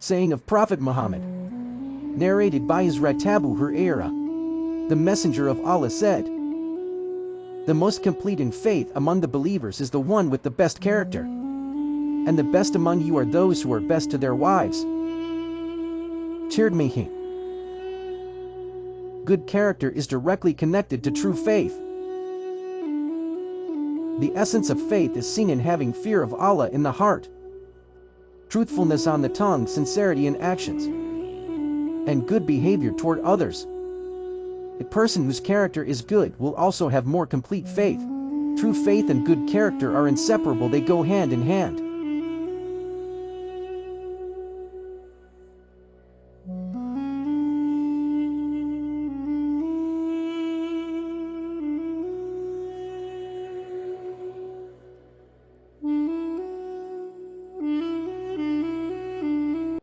Saying of Prophet Muhammad, narrated by Hazrat Abu Hurairah, the Messenger of Allah said, "The most complete in faith among the believers is the one with the best character, and the best among you are those who are best to their wives." Tirmidhi. Good character is directly connected to true faith. The essence of faith is seen in having fear of Allah in the heart, truthfulness on the tongue, sincerity in actions, and good behavior toward others. A person whose character is good will also have more complete faith. True faith and good character are inseparable, they go hand in hand.